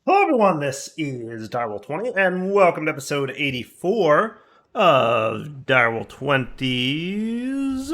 Hello everyone, this is Direwolf20, and welcome to episode 84 of Direwolf20's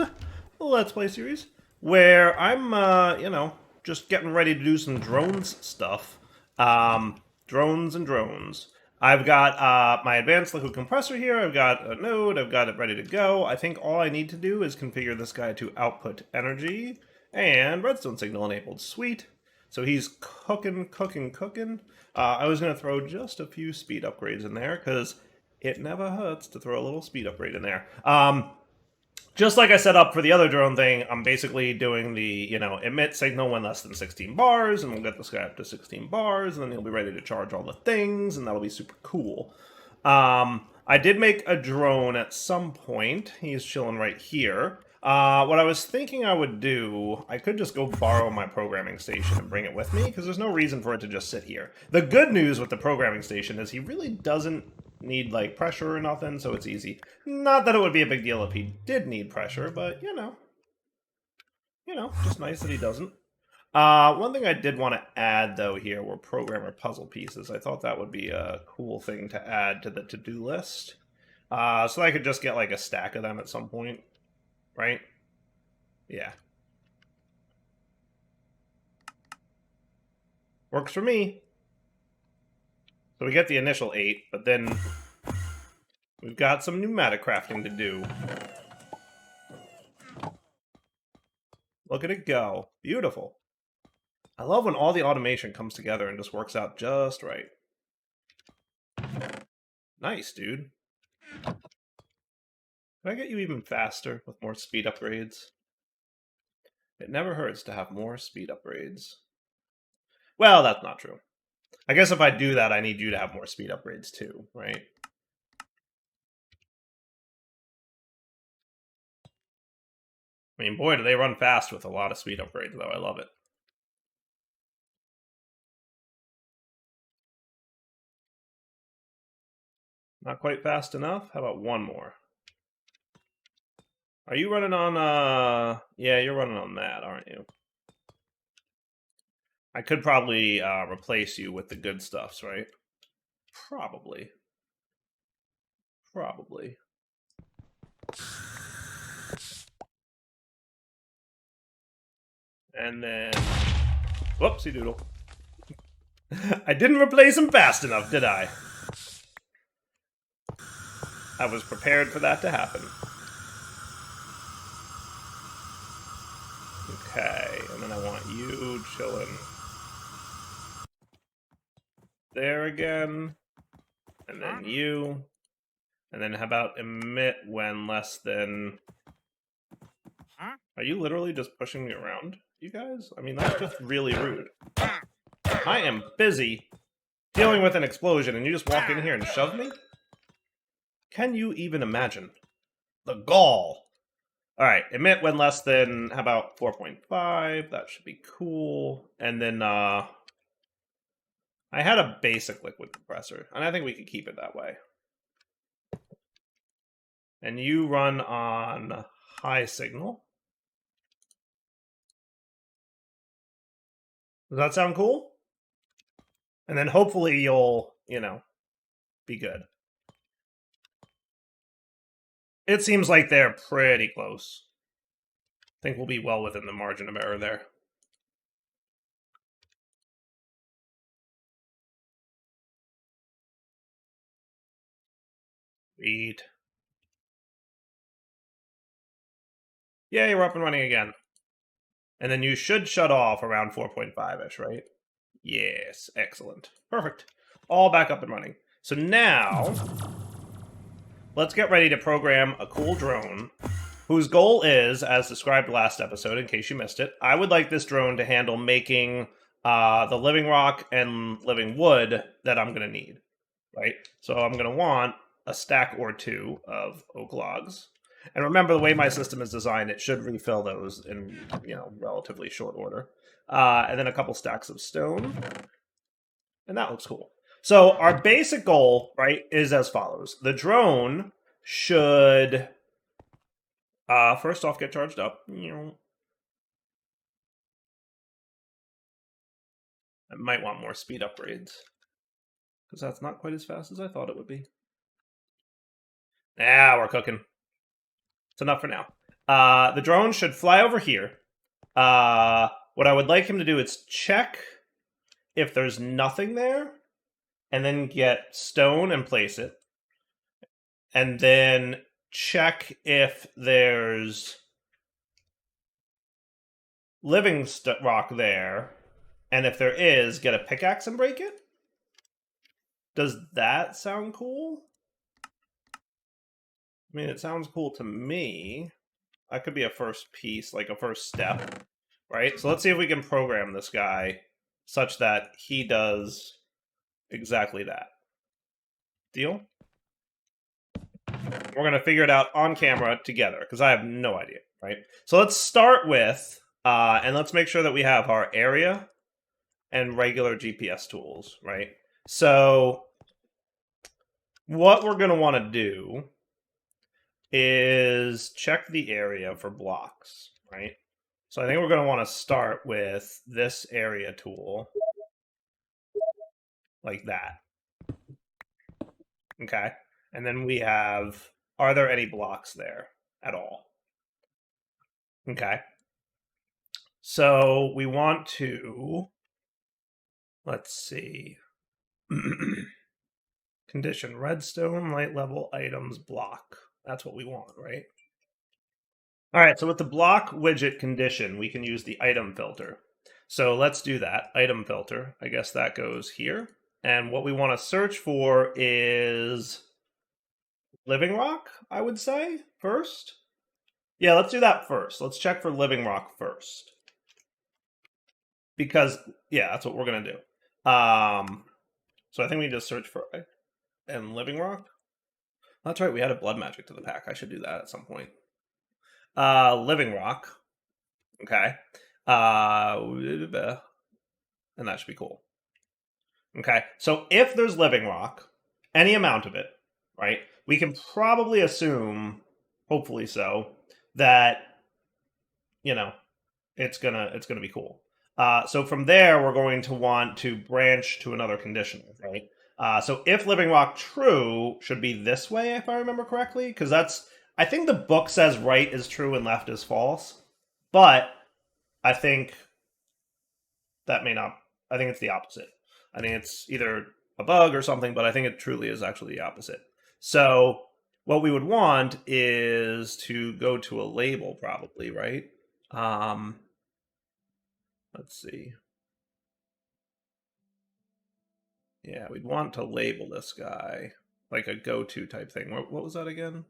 Let's Play series, where I'm, just getting ready to do some drones stuff. Drones and drones. I've got my advanced liquid compressor here, I've got a node, I've got it ready to go. I think all I need to do is configure this guy to output energy, and redstone signal enabled. Sweet. So he's cooking, cooking, cooking. I was going to throw just a few speed upgrades in there, because it never hurts to throw a little speed upgrade in there. Just like I set up for the other drone thing, I'm basically doing the, emit signal when less than 16 bars, and we'll get this guy up to 16 bars, and then he'll be ready to charge all the things, and that'll be super cool. I did make a drone at some point. He's chilling right here. What I was thinking I would do, I could just go borrow my programming station and bring it with me, because there's no reason for it to just sit here. The good news with the programming station is he really doesn't need, like, pressure or nothing, so it's easy. Not that it would be a big deal if he did need pressure, but, just nice that he doesn't. One thing I did want to add, though, here were programmer puzzle pieces. I thought that would be a cool thing to add to the to-do list. So I could just get, like, a stack of them at some point. Right? Yeah. Works for me. So we get the initial 8, but then we've got some pneumatic crafting to do. Look at it go. Beautiful. I love when all the automation comes together and just works out just right. Nice, dude. Can I get you even faster with more speed upgrades? It never hurts to have more speed upgrades. Well, that's not true. I guess if I do that, I need you to have more speed upgrades too, right? I mean, boy, do they run fast with a lot of speed upgrades, though. I love it. Not quite fast enough? How about one more? Are you running on, yeah, you're running on that, aren't you? I could probably replace you with the good stuffs, right? Probably. Probably. And then... Whoopsie doodle. I didn't replace him fast enough, did I? I was prepared for that to happen. Okay, and then I want you chilling there again. And then you. And then how about emit when less than... Are you literally just pushing me around, you guys? I mean, that's just really rude. I am busy dealing with an explosion, and you just walk in here and shove me? Can you even imagine? The gall! Alright, emit when less than, how about 4.5? That should be cool. And then, I had a basic liquid compressor, and I think we could keep it that way. And you run on high signal. Does that sound cool? And then hopefully you'll, be good. It seems like they're pretty close. I think we'll be well within the margin of error there. Sweet. Yay, we're up and running again. And then you should shut off around 4.5-ish, right? Yes, excellent. Perfect. All back up and running. So now, let's get ready to program a cool drone whose goal is, as described last episode, in case you missed it, I would like this drone to handle making the living rock and living wood that I'm going to need, right? So I'm going to want a stack or two of oak logs. And remember, the way my system is designed, it should refill those in, relatively short order. And then a couple stacks of stone. And that looks cool. So our basic goal, right, is as follows. The drone should, first off, get charged up. I might want more speed upgrades. because that's not quite as fast as I thought it would be. Now we're cooking. It's enough for now. The drone should fly over here. What I would like him to do is check if there's nothing there, and then get stone and place it. And then check if there's living rock there, and if there is, get a pickaxe and break it. Does that sound cool? I mean, it sounds cool to me. That could be a first piece, like a first step, right? So let's see if we can program this guy such that he does exactly that. Deal? We're going to figure it out on camera together, because I have no idea, right? So let's start with, and let's make sure that we have our area and regular GPS tools, right? So what we're going to want to do is check the area for blocks, right? So I think we're going to want to start with this area tool, like that. Okay. And then we have, are there any blocks there at all? Okay. So we want to, let's see. Condition redstone, light level items, block. That's what we want, right? All right, so with the block widget condition, we can use the item filter. So let's do that. Item filter. I guess that goes here. And what we want to search for is living rock, I would say, first. Yeah, let's do that first. Let's check for living rock first. Because, yeah, that's what we're going to do. So I think we just search for and living rock. That's right, we added blood magic to the pack. I should do that at some point. Living rock. Okay. And that should be cool. Okay, so if there's living rock, any amount of it, right, we can probably assume, hopefully so, that, you know, it's gonna be cool. So from there, we're going to want to branch to another condition, right? So if living rock true should be this way, if I remember correctly, because that's, I think the book says right is true and left is false, but I think that may not, I think it's the opposite. I think it's either a bug or something, but I think it truly is actually the opposite. So what we would want is to go to a label probably, right? Let's see. Yeah, we'd want to label this guy like a go-to type thing. What was that again?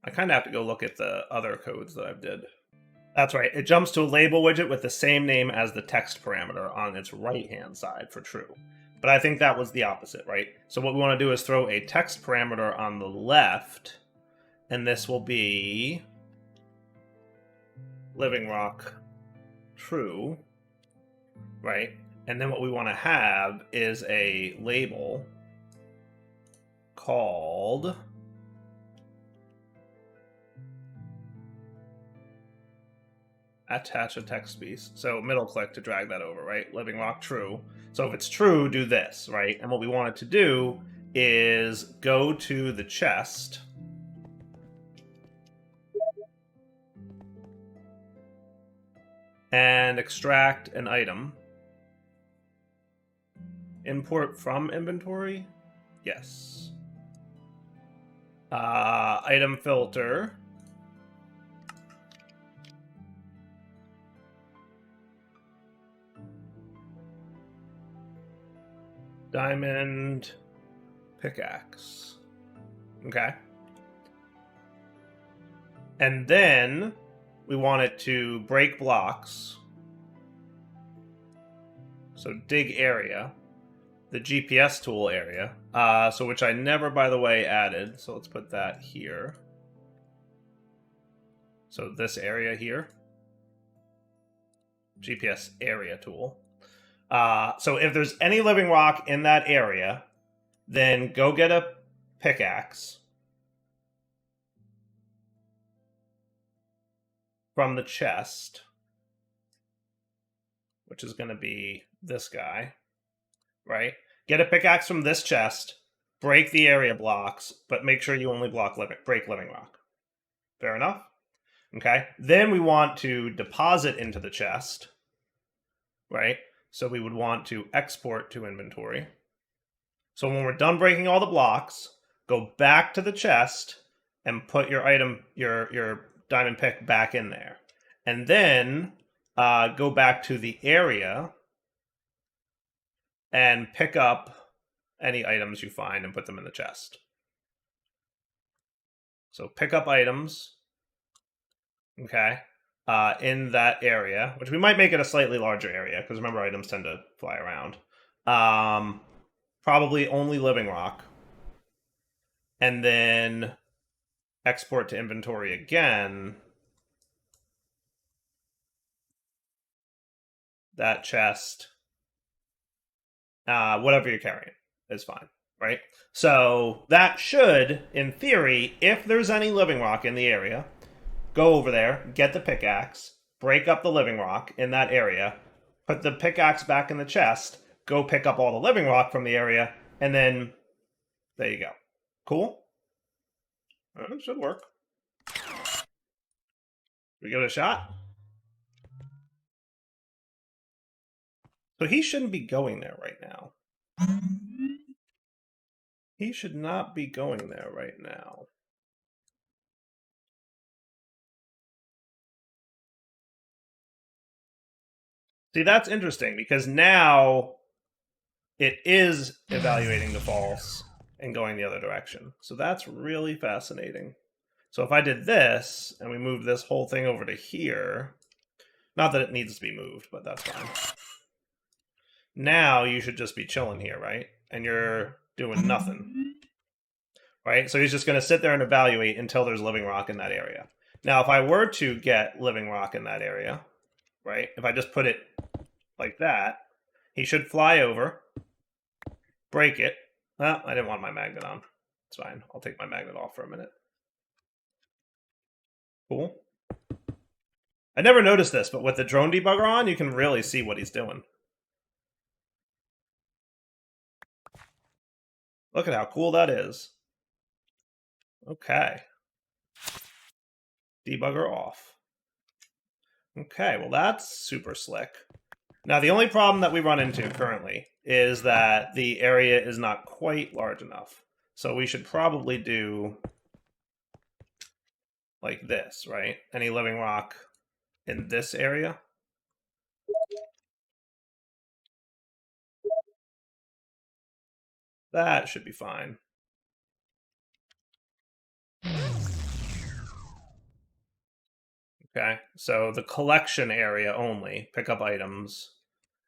I kind of have to go look at the other codes that I've did. That's right. It jumps to a label widget with the same name as the text parameter on its right-hand side for true. But I think that was the opposite, right? So what we want to do is throw a text parameter on the left, and this will be living rock true, right? And then what we want to have is a label called attach a text piece. So middle click to drag that over, right? Living rock true. So if it's true, do this, right? And what we want it to do is go to the chest. And extract an item. Import from inventory? Yes. Item filter. Diamond pickaxe. Okay. And then we want it to break blocks. So dig area. The GPS tool area. So which I never, by the way, added. So let's put that here. So this area here. GPS area tool. So if there's any living rock in that area, then go get a pickaxe from the chest, which is going to be this guy, right? Get a pickaxe from this chest, break the area blocks, but make sure you only break living rock. Fair enough? Okay. Then we want to deposit into the chest, right? So we would want to export to inventory. So when we're done breaking all the blocks, go back to the chest and put your item, your diamond pick back in there. And then go back to the area and pick up any items you find and put them in the chest. So pick up items, okay, in that area, which we might make it a slightly larger area, because remember, items tend to fly around. Probably only living rock. And then export to inventory again. That chest, whatever you're carrying is fine, right? So that should, in theory, if there's any living rock in the area, go over there, get the pickaxe, break up the living rock in that area, put the pickaxe back in the chest, go pick up all the living rock from the area, and then there you go. Cool? It should work. We give it a shot? So he shouldn't be going there right now. He should not be going there right now. See, that's interesting, because now it is evaluating the false and going the other direction. So that's really fascinating. So if I did this, and we move this whole thing over to here, not that it needs to be moved, but that's fine. Now you should just be chilling here, right? And you're doing nothing, right? So he's just going to sit there and evaluate until there's living rock in that area. Now, if I were to get living rock in that area, right, if I just put it like that, he should fly over, break it. Well, I didn't want my magnet on. It's fine. I'll take my magnet off for a minute. Cool. I never noticed this, but with the drone debugger on, you can really see what he's doing. Look at how cool that is. Okay. Debugger off. Okay, well that's super slick. Now the only problem that we run into currently is that the area is not quite large enough. So we should probably do like this, right? Any living rock in this area. That should be fine. Okay, so the collection area only, pick up items,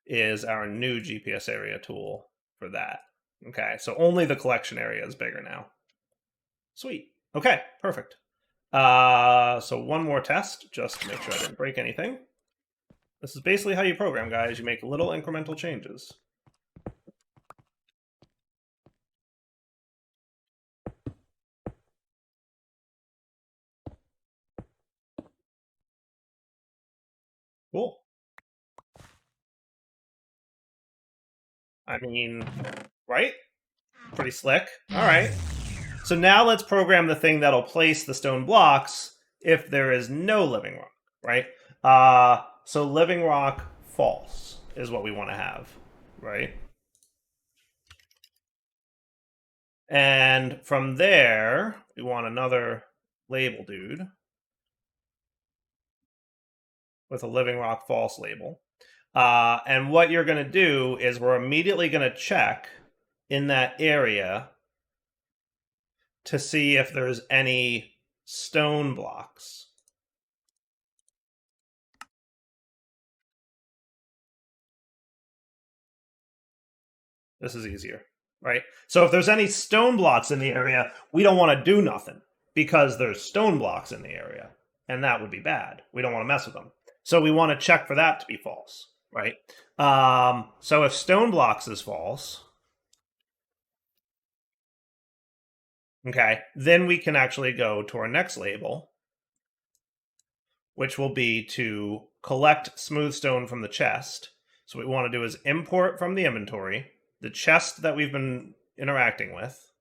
is our new GPS area tool for that. Okay, so only the collection area is bigger now. Sweet. Okay, perfect. So one more test, just to make sure I didn't break anything. This is basically how you program, guys. You make little incremental changes. Cool. I mean, right? Pretty slick. All right. So now let's program the thing that'll place the stone blocks if there is no living rock, right? So living rock false is what we want to have, right? And from there, we want another label dude with a living rock false label. And what you're going to do is we're immediately going to check in that area to see if there's any stone blocks. This is easier, right? So if there's any stone blocks in the area, we don't want to do nothing because there's stone blocks in the area, and that would be bad. We don't want to mess with them. So we want to check for that to be false, right? So if stone blocks is false, okay, then we can actually go to our next label, which will be to collect smooth stone from the chest. So what we want to do is import from the inventory, the chest that we've been interacting with.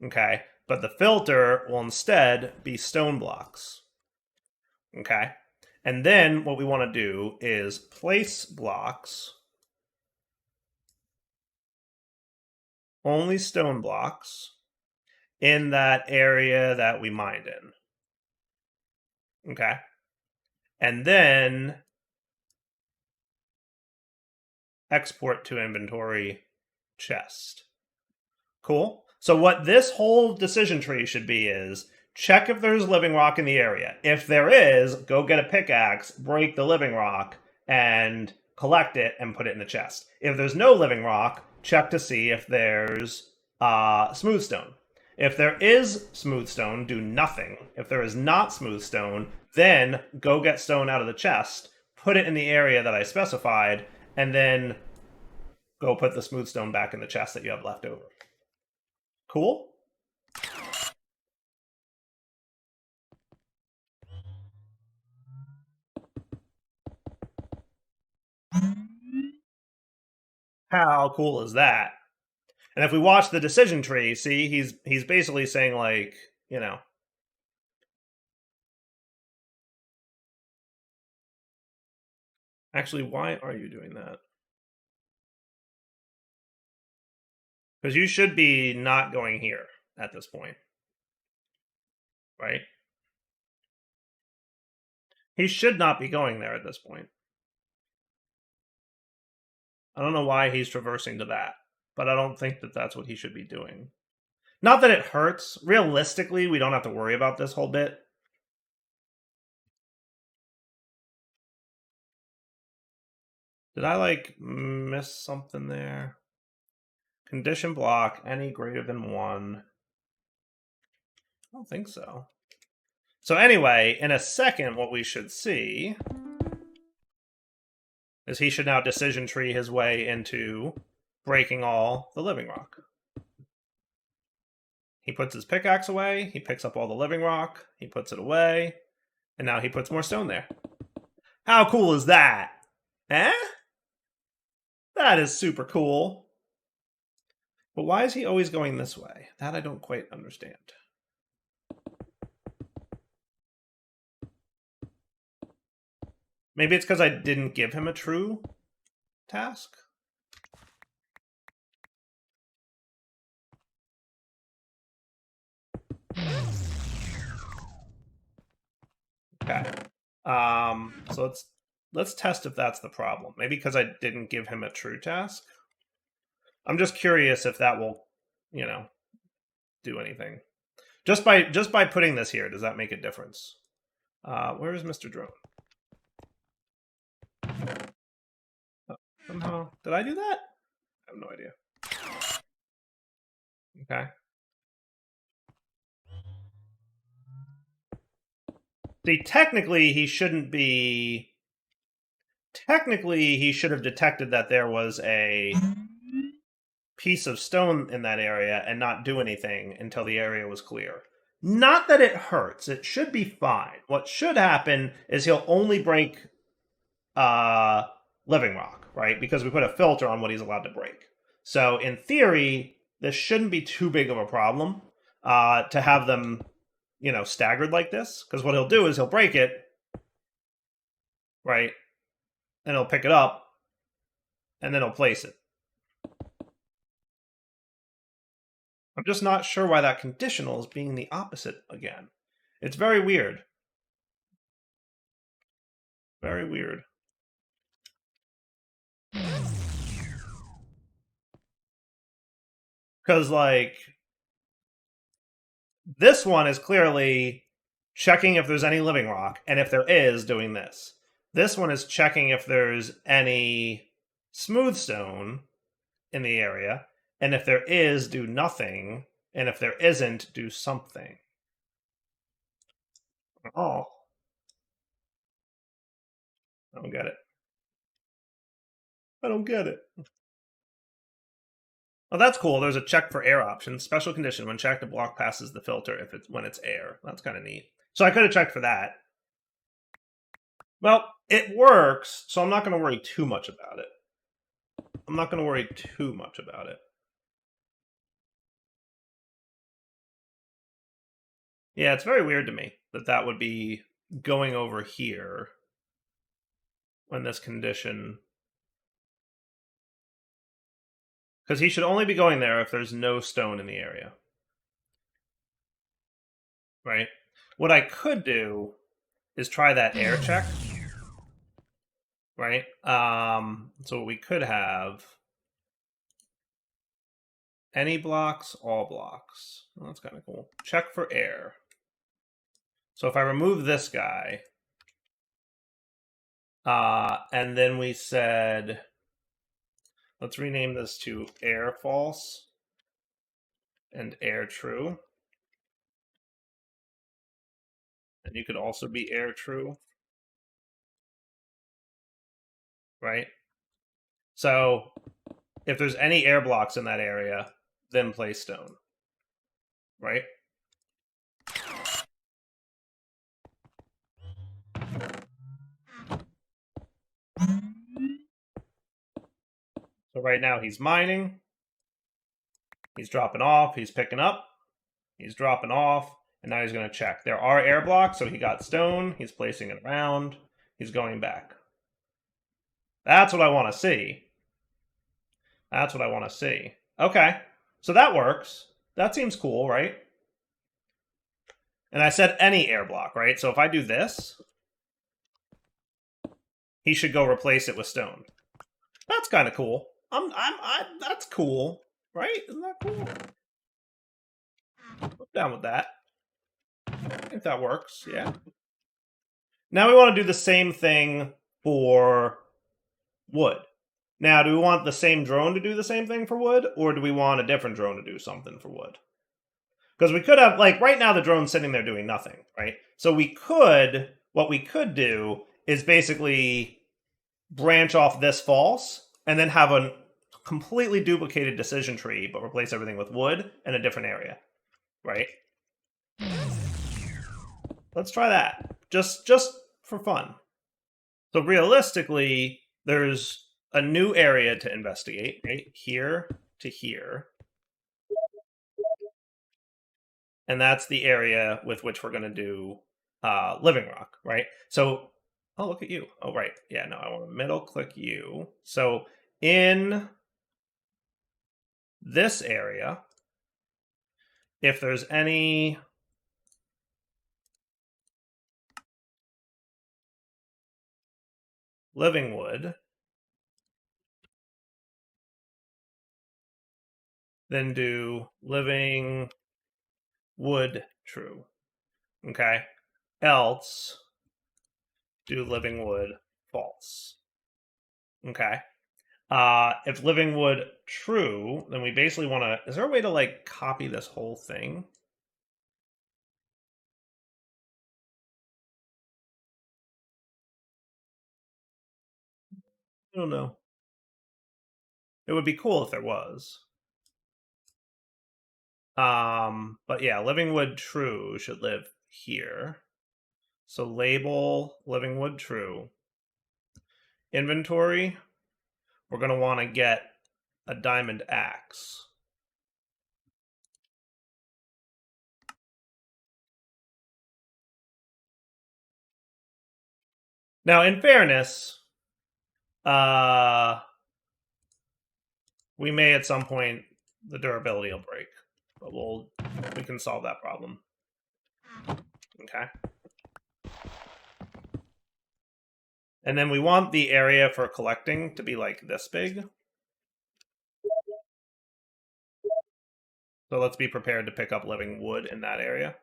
Okay, but the filter will instead be stone blocks. Okay, and then what we want to do is place blocks, only stone blocks, in that area that we mined in. Okay, and then export to inventory chest. Cool. So what this whole decision tree should be is check if there's living rock in the area. If there is, go get a pickaxe, break the living rock, and collect it and put it in the chest. If there's no living rock, check to see if there's smooth stone. If there is smooth stone, do nothing. If there is not smooth stone, then go get stone out of the chest, put it in the area that I specified, and then go put the smooth stone back in the chest that you have left over. Cool? How cool is that? And if we watch the decision tree, see, he's basically saying, like, you know, actually, why are you doing that? Because you should be not going here at this point, right? He should not be going there at this point. I don't know why he's traversing to that, but I don't think that that's what he should be doing. Not that it hurts. Realistically, we don't have to worry about this whole bit. Did I, like, miss something there? Condition block, any greater than 1. I don't think so. So anyway, in a second, what we should see is he should now decision tree his way into breaking all the living rock. He puts his pickaxe away, he picks up all the living rock, he puts it away, and now he puts more stone there. How cool is that? Eh? That is super cool. But why is he always going this way? That I don't quite understand. Maybe it's because I didn't give him a true task? Okay. So let's test if that's the problem. Maybe because I didn't give him a true task. I'm just curious if that will, you know, do anything. Just by putting this here, does that make a difference? Where is Mr. Drone? Oh, somehow, did I do that? I have no idea. Okay. See, technically, he shouldn't be. Technically, he should have detected that there was a piece of stone in that area and not do anything until the area was clear. Not that it hurts. It should be fine. What should happen is he'll only break living rock, right? Because we put a filter on what he's allowed to break. So in theory, this shouldn't be too big of a problem to have them, you know, staggered like this. Because what he'll do is he'll break it, right? And he'll pick it up, and then he'll place it. I'm just not sure why that conditional is being the opposite again. It's very weird. Very weird. Because, like, this one is clearly checking if there's any living rock, and if there is, doing this. This one is checking if there's any smooth stone in the area, and if there is, do nothing, and if there isn't, do something. Oh. I don't get it. I don't get it. Oh, that's cool. There's a check for air option. Special condition. When checked, the block passes the filter if it's when it's air. That's kind of neat. So I could have checked for that. Well, it works, so I'm not going to worry too much about it. I'm not going to worry too much about it. Yeah, it's very weird to me that that would be going over here when this condition... Because he should only be going there if there's no stone in the area. Right? What I could do is try that air check. Right? So what we could have... Any blocks, all blocks. Well, that's kind of cool. Check for air. So if I remove this guy, and then we said, let's rename this to air false and air true. And you could also be air true, right? So if there's any air blocks in that area, then place stone, right? So right now he's mining, he's dropping off, he's picking up, he's dropping off, and now he's going to check. There are air blocks, so he got stone, he's placing it around, he's going back. That's what I want to see. That's what I want to see. Okay, so that works. That seems cool, right? And I said any air block, right? So if I do this, he should go replace it with stone. That's kind of cool. That's cool, right? Isn't that cool? I'm down with that. I think that works, yeah. Now we want to do the same thing for wood. Now, do we want the same drone to do the same thing for wood, or do we want a different drone to do something for wood? Because we could have, like, right now the drone's sitting there doing nothing, right? So what we could do is basically branch off this false, and then have a completely duplicated decision tree, but replace everything with wood in a different area, right? Let's try that, just for fun. So realistically, there's a new area to investigate, right? Here to here. And that's the area with which we're going to do living rock, right? So, oh, look at you. Oh, right. Yeah, no, I want to middle click you. So in this area, if there's any living wood, then do living wood true. Okay? Else do living wood false. Okay? If living wood true, then we basically want to... Is there a way to, like, copy this whole thing? I don't know. It would be cool if there was. But yeah, living wood true should live here. So label living wood true. Inventory, we're going to want to get a diamond axe. Now, in fairness, we may at some point the durability will break, but we can solve that problem. Okay. And then we want the area for collecting to be like this big. So let's be prepared to pick up living wood in that area.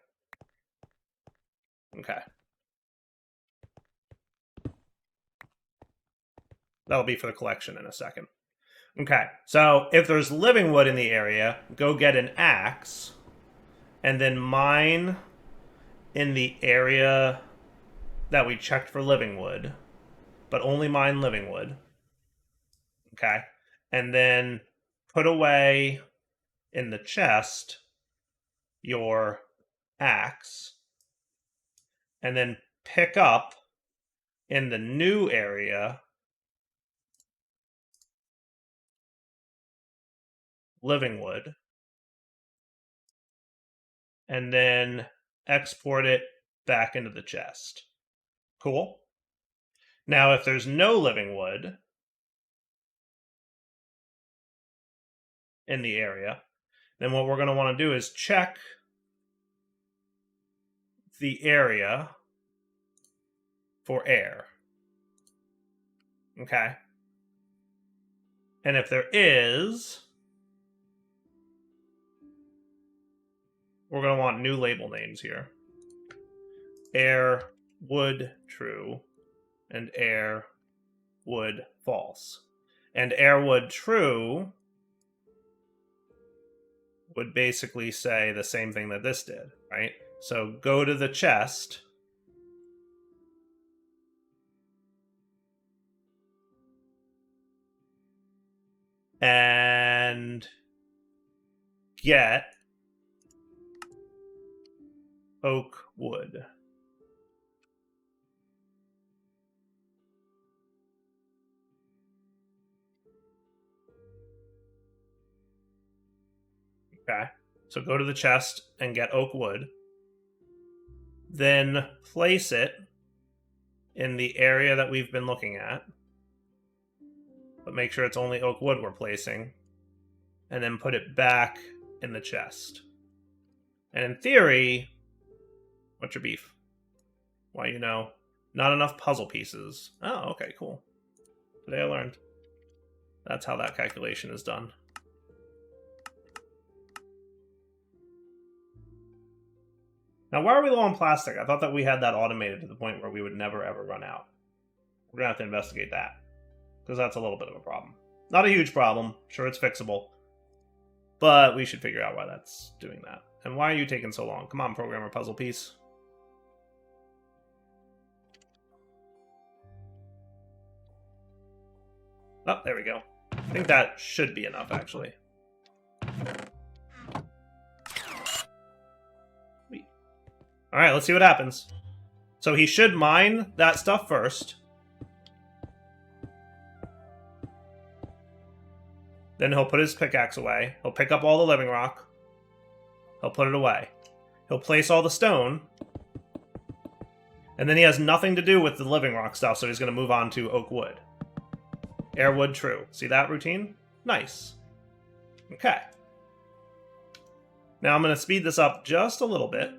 Okay. That'll be for the collection in a second. Okay, so if there's living wood in the area, go get an axe, and then mine in the area that we checked for living wood, but only mine living wood. Okay, and then put away in the chest your axe, and then pick up in the new area living wood, and then export it back into the chest. Cool. Now, if there's no living wood in the area, then what we're going to want to do is check the area for air. Okay. And if there is, we're going to want new label names here. Air wood true and air wood false. And air wood true would basically say the same thing that this did, right? So go to the chest and get oak wood. Okay, so go to the chest and get oak wood. Then place it in the area that we've been looking at. But make sure it's only oak wood we're placing. And then put it back in the chest. And in theory, what's your beef? Why, you know, not enough puzzle pieces. Oh, okay, cool. Today I learned. That's how that calculation is done. Now, why are we low on plastic? I thought that we had that automated to the point where we would never, ever run out. We're going to have to investigate that. Because that's a little bit of a problem. Not a huge problem. Sure, it's fixable. But we should figure out why that's doing that. And why are you taking so long? Come on, programmer puzzle piece. Oh, there we go. I think that should be enough, actually. Alright, let's see what happens. So he should mine that stuff first. Then he'll put his pickaxe away. He'll pick up all the living rock. He'll put it away. He'll place all the stone. And then he has nothing to do with the living rock stuff, so he's going to move on to oak wood. Air wood true. See that routine? Nice. Okay. Now I'm going to speed this up just a little bit.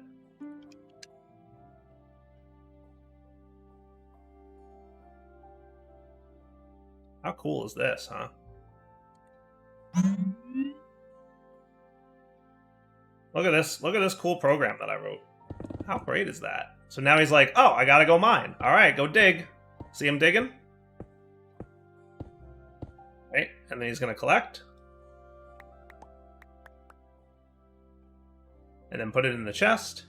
How cool is this, huh? Look at this. Look at this cool program that I wrote. How great is that? So now he's like, oh, I gotta go mine. All right, go dig. See him digging? Right, and then he's gonna collect. And then put it in the chest.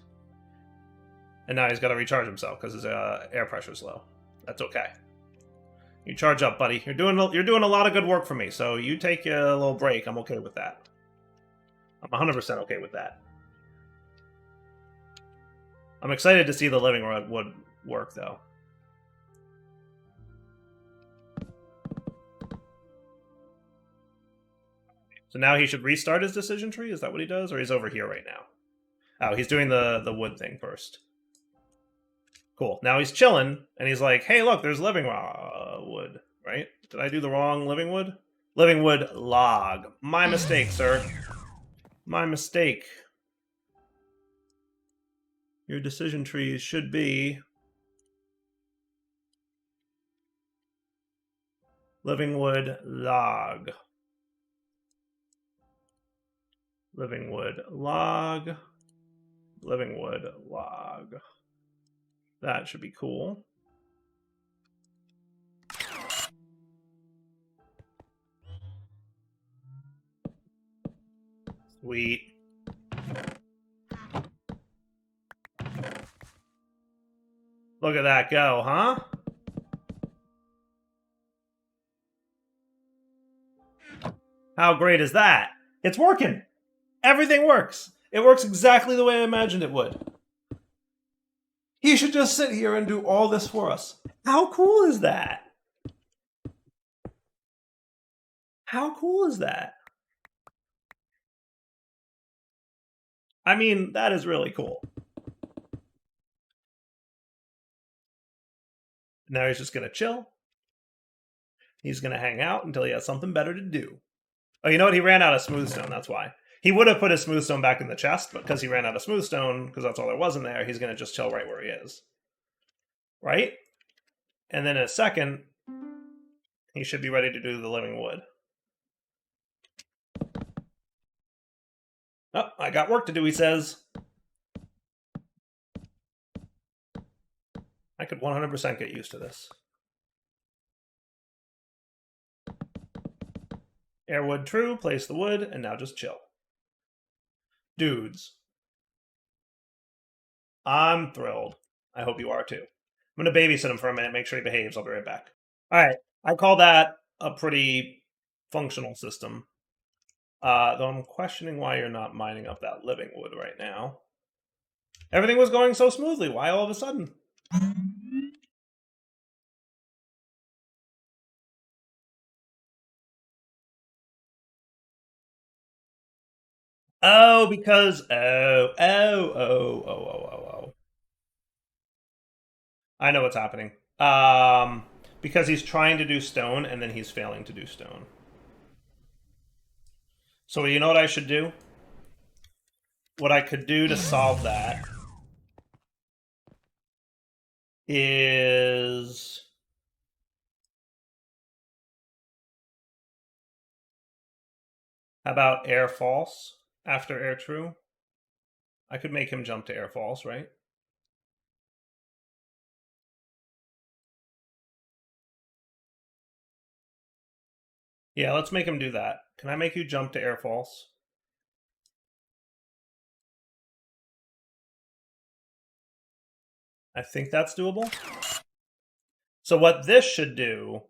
And now he's got to recharge himself because his air pressure's low. That's okay. You charge up, buddy. You're doing a lot of good work for me, so you take a little break. I'm okay with that. I'm 100% okay with that. I'm excited to see the living wood work, though. So now he should restart his decision tree? Is that what he does? Or he's over here right now? Oh, he's doing the wood thing first. Cool. Now he's chilling, and he's like, hey, look, there's living wood, right? Did I do the wrong living wood? Living wood log. My mistake, sir. My mistake. Your decision trees should be living wood log. Living wood log. Living wood log. That should be cool. Sweet. Look at that go, huh? How great is that? It's working! Everything works! It works exactly the way I imagined it would. He should just sit here and do all this for us. How cool is that? How cool is that? I mean, that is really cool. Now he's just going to chill. He's going to hang out until he has something better to do. Oh, you know what? He ran out of smooth stone. That's why. He would have put his smooth stone back in the chest, but because he ran out of smooth stone, because that's all there was in there, he's going to just chill right where he is. Right? And then in a second, he should be ready to do the living wood. Oh, I got work to do, he says. I could 100% get used to this. Airwood true, place the wood, and now just chill. Dudes. I'm thrilled. I hope you are too. I'm going to babysit him for a minute, make sure he behaves. I'll be right back. All right. I call that a pretty functional system. Though I'm questioning why you're not mining up that living wood right now. Everything was going so smoothly. Why all of a sudden? Oh, because oh. I know what's happening. Because he's trying to do stone and then he's failing to do stone. So you know what I should do? What I could do to solve that is how about air false after air true? I could make him jump to air false, right? Yeah, let's make him do that. Can I make you jump to air false? I think that's doable. So what this should do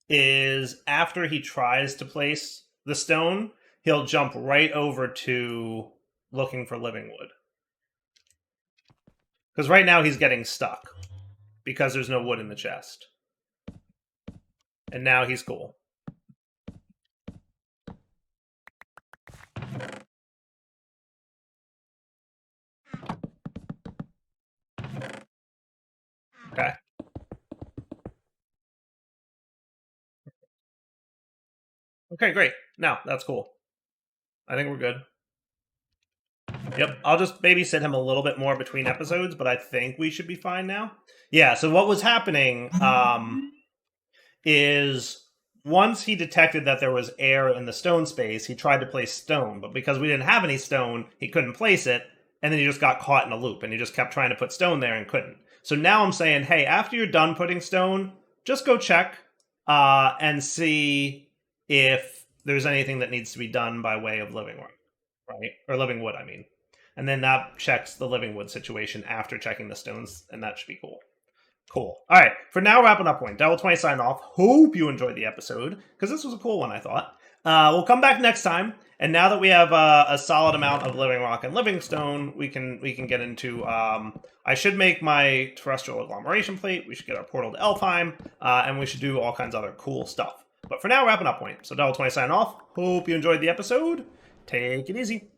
is after he tries to place the stone, he'll jump right over to looking for living wood. Because right now he's getting stuck because there's no wood in the chest. And now he's cool. Okay. Okay, great. Now, that's cool. I think we're good. Yep, I'll just babysit him a little bit more between episodes, but I think we should be fine now. Yeah, so what was happening is once he detected that there was air in the stone space, he tried to place stone, but because we didn't have any stone, he couldn't place it, and then he just got caught in a loop, and he just kept trying to put stone there and couldn't. So now I'm saying, hey, after you're done putting stone, just go check and see if there's anything that needs to be done by way of living room, right? Or living wood, I mean. And then that checks the living wood situation after checking the stones, and that should be cool. Cool. All right. For now, wrapping up point. Devil 20 sign off. Hope you enjoyed the episode, because this was a cool one, I thought. We'll come back next time, and now that we have a solid amount of living rock and living stone, we can get into. I should make my terrestrial agglomeration plate. We should get our portal to Elfheim, and we should do all kinds of other cool stuff. But for now, wrapping up point. So Devil 20 sign off. Hope you enjoyed the episode. Take it easy.